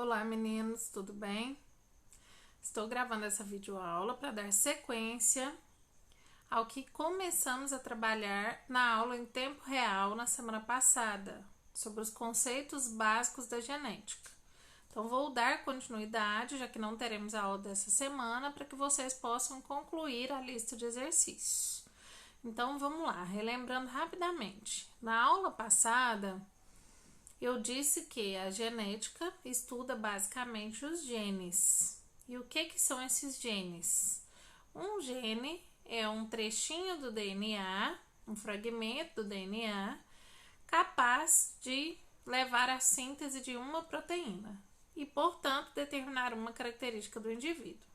Olá meninos, tudo bem? Estou gravando essa videoaula para dar sequência ao que começamos a trabalhar na aula em tempo real na semana passada, sobre os conceitos básicos da genética. Então vou dar continuidade, já que não teremos a aula dessa semana, para que vocês possam concluir a lista de exercícios. Então vamos lá, relembrando rapidamente. Na aula passada, eu disse que a genética estuda basicamente os genes. E o que são esses genes? Um gene é um trechinho do DNA, um fragmento do DNA, capaz de levar à síntese de uma proteína e, portanto, determinar uma característica do indivíduo.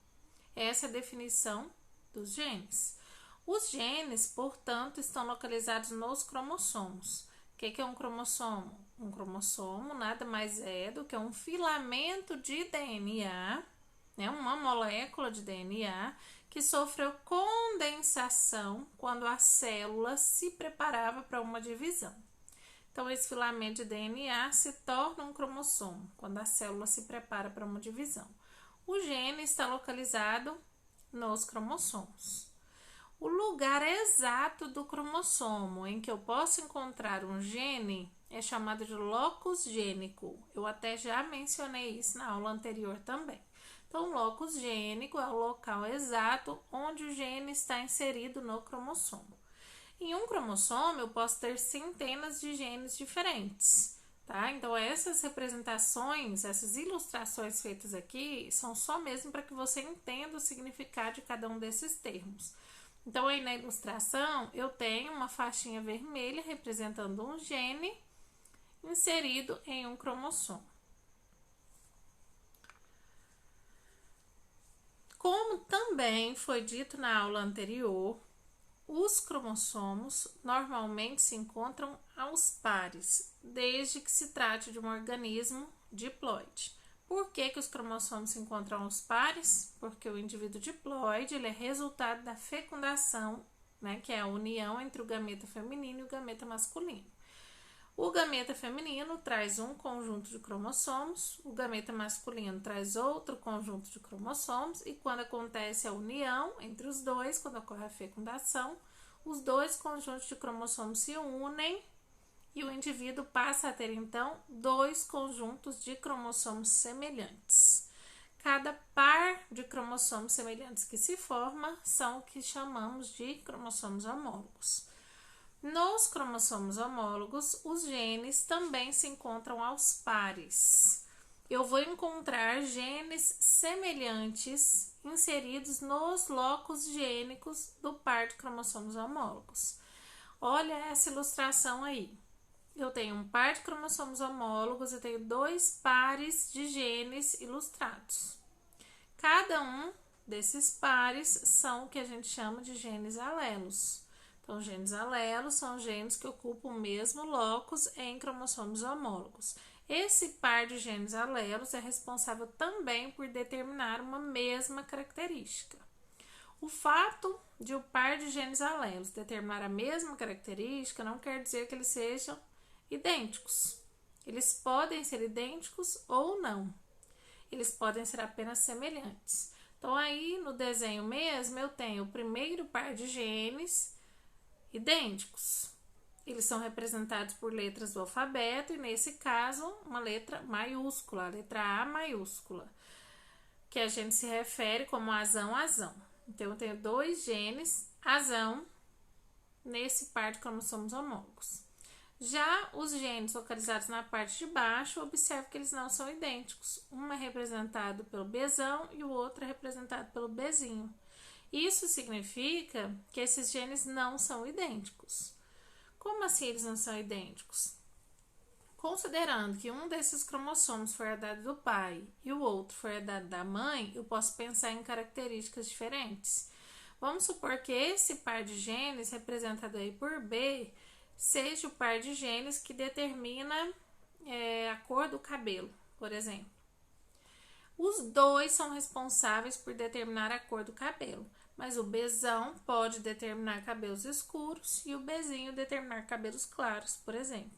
Essa é a definição dos genes. Os genes, portanto, estão localizados nos cromossomos. O que é um cromossomo? Um cromossomo nada mais é do que um filamento de DNA, uma molécula de DNA que sofreu condensação quando a célula se preparava para uma divisão. Então, esse filamento de DNA se torna um cromossomo quando a célula se prepara para uma divisão. O gene está localizado nos cromossomos. O lugar exato do cromossomo em que eu posso encontrar um gene é chamado de locus gênico. Eu até já mencionei isso na aula anterior também. Então, o locus gênico é o local exato onde o gene está inserido no cromossomo. Em um cromossomo, eu posso ter centenas de genes diferentes, tá? Então, essas representações, essas ilustrações feitas aqui, são só mesmo para que você entenda o significado de cada um desses termos. Então, aí na ilustração, eu tenho uma faixinha vermelha representando um gene inserido em um cromossomo. Como também foi dito na aula anterior, os cromossomos normalmente se encontram aos pares, desde que se trate de um organismo diploide. Por que os cromossomos se encontram aos pares? Porque o indivíduo diploide ele é resultado da fecundação, que é a união entre o gameta feminino e o gameta masculino. O gameta feminino traz um conjunto de cromossomos, o gameta masculino traz outro conjunto de cromossomos, e quando acontece a união entre os dois, quando ocorre a fecundação, os dois conjuntos de cromossomos se unem e o indivíduo passa a ter, então, dois conjuntos de cromossomos semelhantes. Cada par de cromossomos semelhantes que se forma são o que chamamos de cromossomos homólogos. Nos cromossomos homólogos, os genes também se encontram aos pares. Eu vou encontrar genes semelhantes inseridos nos locus gênicos do par de cromossomos homólogos. Olha essa ilustração aí. Eu tenho um par de cromossomos homólogos, eu tenho dois pares de genes ilustrados. Cada um desses pares são o que a gente chama de genes alelos. Então, genes alelos são genes que ocupam o mesmo locus em cromossomos homólogos. Esse par de genes alelos é responsável também por determinar uma mesma característica. O fato de o par de genes alelos determinar a mesma característica não quer dizer que eles sejam idênticos. Eles podem ser idênticos ou não. Eles podem ser apenas semelhantes. Então, aí no desenho mesmo, eu tenho o primeiro par de genes idênticos. Eles são representados por letras do alfabeto e, nesse caso, uma letra maiúscula, a letra A maiúscula, que a gente se refere como azão-azão. Então, eu tenho dois genes azão nesse par de cromossomos homólogos. Já os genes localizados na parte de baixo, observe que eles não são idênticos. Um é representado pelo Bzão e o outro é representado pelo Bzinho. Isso significa que esses genes não são idênticos. Como assim eles não são idênticos? Considerando que um desses cromossomos foi herdado do pai e o outro foi herdado da mãe, eu posso pensar em características diferentes. Vamos supor que esse par de genes, representado aí por B, seja o par de genes que determina a cor do cabelo, por exemplo. Os dois são responsáveis por determinar a cor do cabelo, mas o Bzão pode determinar cabelos escuros e o Bzinho determinar cabelos claros, por exemplo.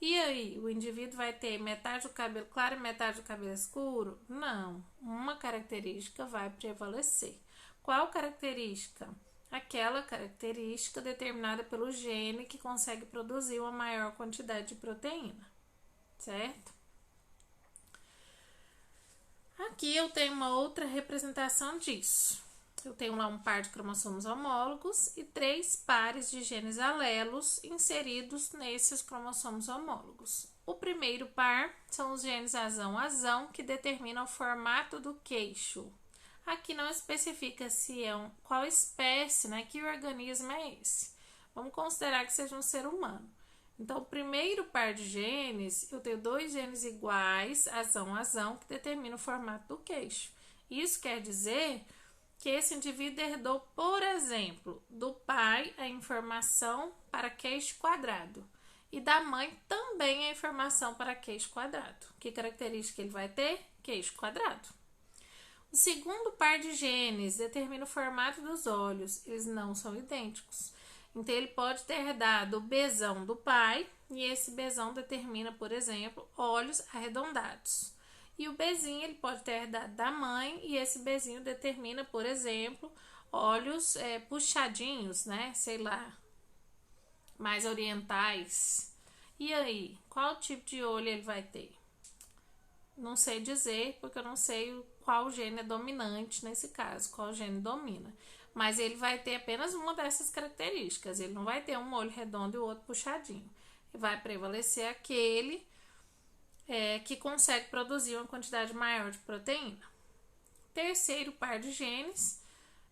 E aí, o indivíduo vai ter metade do cabelo claro e metade do cabelo escuro? Não, uma característica vai prevalecer. Qual característica? Aquela característica determinada pelo gene que consegue produzir uma maior quantidade de proteína, certo? Aqui eu tenho uma outra representação disso. Eu tenho lá um par de cromossomos homólogos e 3 pares de genes alelos inseridos nesses cromossomos homólogos. O primeiro par são os genes azão-azão, que determinam o formato do queixo. Aqui não especifica se qual espécie, né, que organismo é esse. Vamos considerar que seja um ser humano. Então, o primeiro par de genes, eu tenho 2 genes iguais, azão-azão, que determinam o formato do queixo. Isso quer dizer que esse indivíduo herdou, por exemplo, do pai a informação para queixo quadrado e da mãe também a informação para queixo quadrado. Que característica ele vai ter? Queixo quadrado. O segundo par de genes determina o formato dos olhos, eles não são idênticos. Então, ele pode ter herdado o bezão do pai e esse bezão determina, por exemplo, olhos arredondados. E o bezinho ele pode ter herdado da mãe e esse bezinho determina, por exemplo, olhos puxadinhos, né? Sei lá, mais orientais. E aí, qual tipo de olho ele vai ter? Não sei dizer, porque eu não sei qual gene é dominante nesse caso, qual gene domina. Mas ele vai ter apenas uma dessas características. Ele não vai ter um olho redondo e o outro puxadinho. Vai prevalecer aquele que consegue produzir uma quantidade maior de proteína. Terceiro par de genes,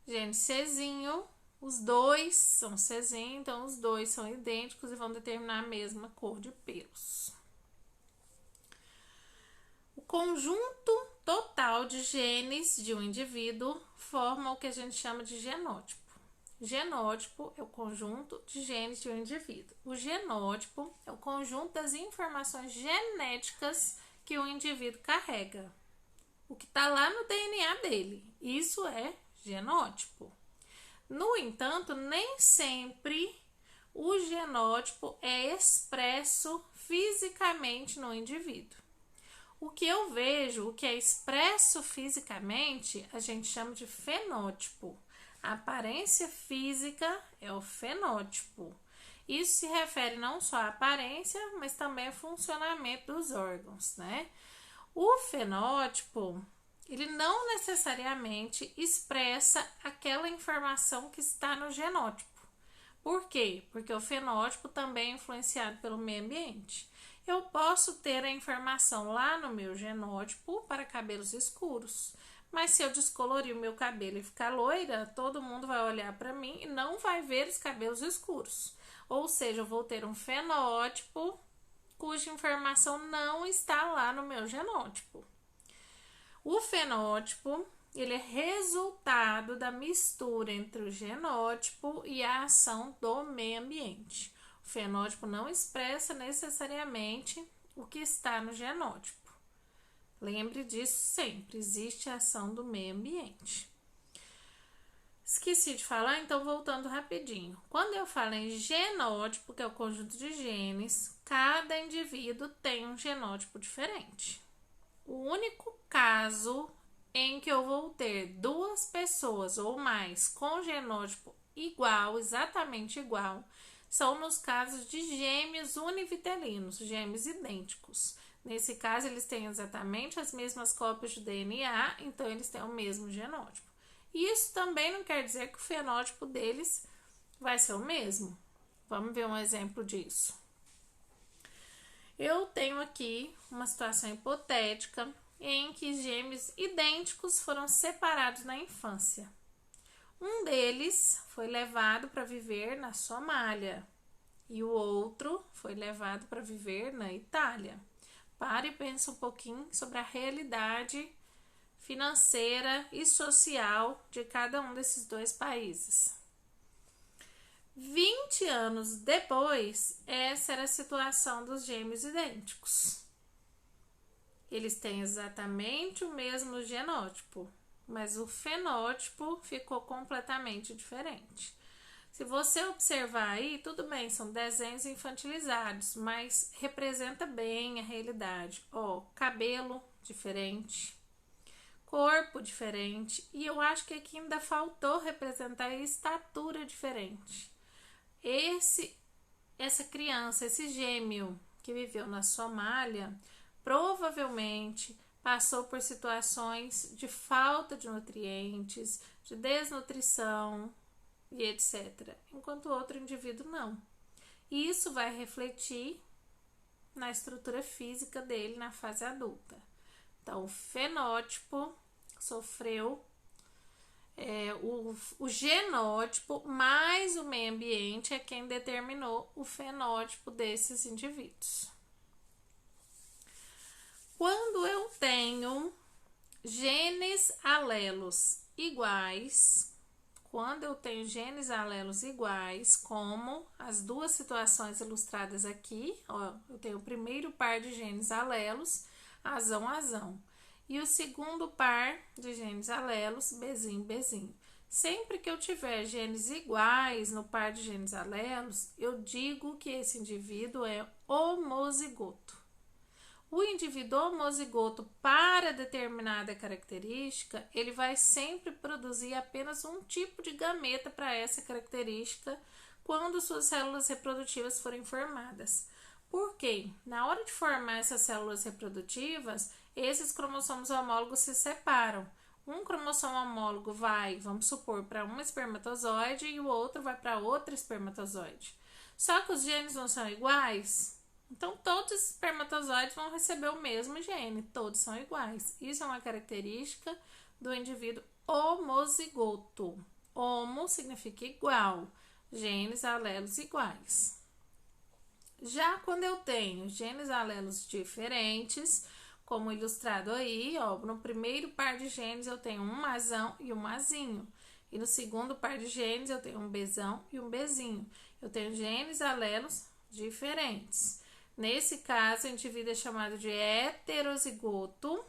gene Czinho, os 2 são Czinho, então os 2 são idênticos e vão determinar a mesma cor de pelos. O conjunto total de genes de um indivíduo forma o que a gente chama de genótipo. Genótipo é o conjunto de genes de um indivíduo. O genótipo é o conjunto das informações genéticas que o indivíduo carrega. O que está lá no DNA dele. Isso é genótipo. No entanto, nem sempre o genótipo é expresso fisicamente no indivíduo. O que eu vejo, o que é expresso fisicamente, a gente chama de fenótipo. A aparência física é o fenótipo. Isso se refere não só à aparência, mas também ao funcionamento dos órgãos, né? O fenótipo, ele não necessariamente expressa aquela informação que está no genótipo. Por quê? Porque o fenótipo também é influenciado pelo meio ambiente. Eu posso ter a informação lá no meu genótipo para cabelos escuros, mas se eu descolorir o meu cabelo e ficar loira, todo mundo vai olhar para mim e não vai ver os cabelos escuros. Ou seja, eu vou ter um fenótipo cuja informação não está lá no meu genótipo. O fenótipo, ele é resultado da mistura entre o genótipo e a ação do meio ambiente. O fenótipo não expressa necessariamente o que está no genótipo. Lembre disso sempre, existe a ação do meio ambiente. Esqueci de falar, então voltando rapidinho. Quando eu falo em genótipo, que é o conjunto de genes, cada indivíduo tem um genótipo diferente. O único caso em que eu vou ter 2 pessoas ou mais com genótipo igual, exatamente igual, são nos casos de gêmeos univitelinos, gêmeos idênticos. Nesse caso, eles têm exatamente as mesmas cópias de DNA, então eles têm o mesmo genótipo. Isso também não quer dizer que o fenótipo deles vai ser o mesmo. Vamos ver um exemplo disso. Eu tenho aqui uma situação hipotética em que gêmeos idênticos foram separados na infância. Um deles foi levado para viver na Somália e o outro foi levado para viver na Itália. Pare e pense um pouquinho sobre a realidade financeira e social de cada um desses 2 países. 20 anos depois, essa era a situação dos gêmeos idênticos. Eles têm exatamente o mesmo genótipo, mas o fenótipo ficou completamente diferente. Se você observar aí, tudo bem, são desenhos infantilizados, mas representa bem a realidade. Ó, cabelo diferente, corpo diferente, e eu acho que aqui ainda faltou representar a estatura diferente. Essa criança, esse gêmeo que viveu na Somália, provavelmente passou por situações de falta de nutrientes, de desnutrição e etc. Enquanto o outro indivíduo não. E isso vai refletir na estrutura física dele na fase adulta. Então, o fenótipo sofreu o genótipo mais o meio ambiente é quem determinou o fenótipo desses indivíduos. Quando eu tenho genes alelos iguais, como as duas situações ilustradas aqui, ó, eu tenho o primeiro par de genes alelos, azão, e o segundo par de genes alelos, bezinho. Sempre que eu tiver genes iguais no par de genes alelos, eu digo que esse indivíduo é homozigoto. O indivíduo homozigoto, para determinada característica, ele vai sempre produzir apenas um tipo de gameta para essa característica quando suas células reprodutivas forem formadas. Por quê? Na hora de formar essas células reprodutivas, esses cromossomos homólogos se separam. Um cromossomo homólogo vai, vamos supor, para um espermatozoide e o outro vai para outro espermatozoide. Só que os genes não são iguais, então todos os espermatozoides vão receber o mesmo gene, todos são iguais. Isso é uma característica do indivíduo homozigoto. Homo significa igual, genes alelos iguais. Já quando eu tenho genes alelos diferentes, como ilustrado aí, ó, no primeiro par de genes eu tenho um azão e um azinho. E no segundo par de genes eu tenho um bezão e um bezinho. Eu tenho genes alelos diferentes. Nesse caso, o indivíduo é chamado de heterozigoto.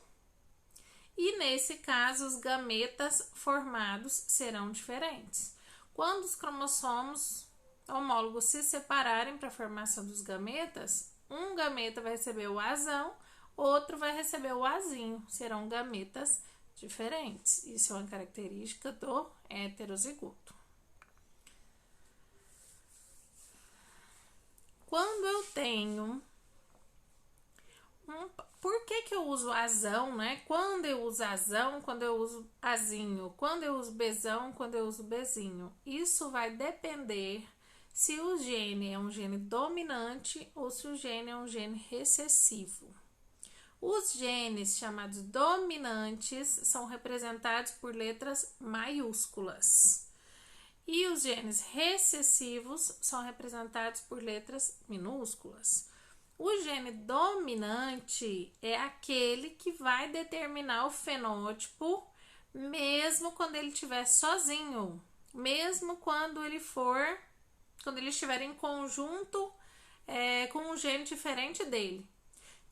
E nesse caso, os gametas formados serão diferentes. Quando os cromossomos homólogos se separarem para a formação dos gametas, um gameta vai receber o azão, outro vai receber o azinho. Serão gametas diferentes. Isso é uma característica do heterozigoto. Quando eu tenho por que eu uso azão, né? Quando eu uso azão, quando eu uso azinho, quando eu uso bezão, quando eu uso bezinho. Isso vai depender se o gene é um gene dominante ou se o gene é um gene recessivo. Os genes chamados dominantes são representados por letras maiúsculas. E os genes recessivos são representados por letras minúsculas. O gene dominante é aquele que vai determinar o fenótipo, mesmo quando ele estiver sozinho, mesmo quando ele estiver em conjunto com um gene diferente dele.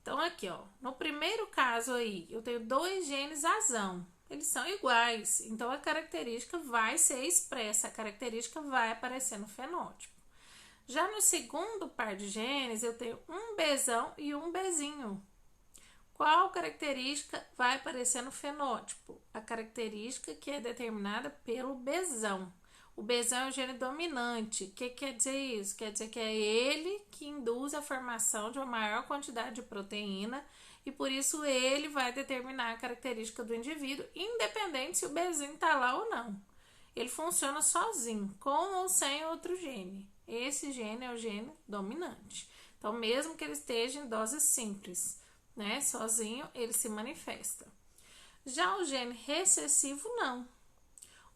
Então, aqui, ó, no primeiro caso aí, eu tenho dois genes azão. Eles são iguais, então a característica vai ser expressa, a característica vai aparecer no fenótipo. Já no segundo par de genes, eu tenho um bezão e um bezinho. Qual característica vai aparecer no fenótipo? A característica que é determinada pelo bezão. O bezão é o gene dominante. O que quer dizer isso? Quer dizer que é ele que induz a formação de uma maior quantidade de proteína e por isso ele vai determinar a característica do indivíduo, independente se o bezinho está lá ou não. Ele funciona sozinho, com ou sem outro gene. Esse gene é o gene dominante. Então, mesmo que ele esteja em dose simples, né, sozinho, ele se manifesta. Já o gene recessivo, não.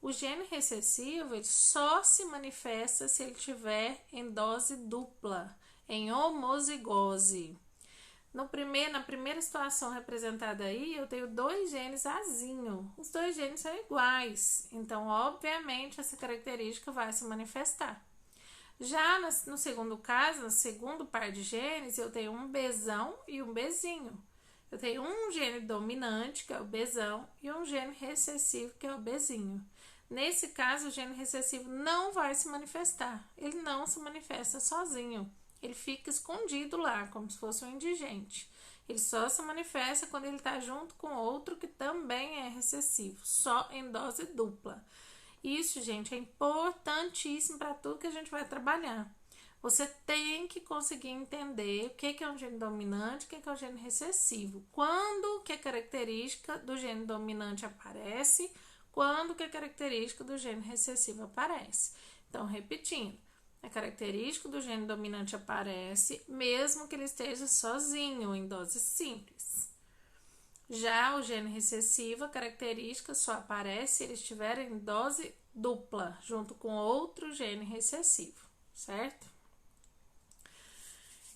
O gene recessivo ele só se manifesta se ele estiver em dose dupla, em homozigose. Na primeira situação representada aí, eu tenho dois genes azinho. Os dois genes são iguais, então, obviamente, essa característica vai se manifestar. Já no segundo caso, no segundo par de genes, eu tenho um bezão e um bezinho. Eu tenho um gene dominante, que é o bezão, e um gene recessivo, que é o bezinho. Nesse caso, o gene recessivo não vai se manifestar. Ele não se manifesta sozinho. Ele fica escondido lá, como se fosse um indigente. Ele só se manifesta quando ele está junto com outro que também é recessivo, só em dose dupla. Isso, gente, é importantíssimo para tudo que a gente vai trabalhar. Você tem que conseguir entender o que é um gene dominante, o que é um gene recessivo. Quando que a característica do gene dominante aparece, quando que a característica do gene recessivo aparece. Então, repetindo, a característica do gene dominante aparece mesmo que ele esteja sozinho, em dose simples. Já o gene recessivo, a característica só aparece se ele estiver em dose dupla, junto com outro gene recessivo, certo?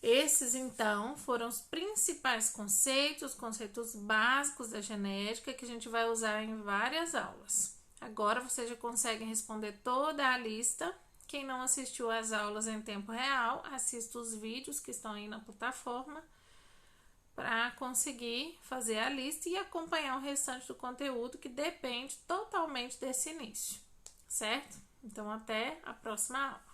Esses, então, foram os principais conceitos básicos da genética que a gente vai usar em várias aulas. Agora você já consegue responder toda a lista. Quem não assistiu às aulas em tempo real, assista os vídeos que estão aí na plataforma para conseguir fazer a lista e acompanhar o restante do conteúdo que depende totalmente desse início, certo? Então, até a próxima aula.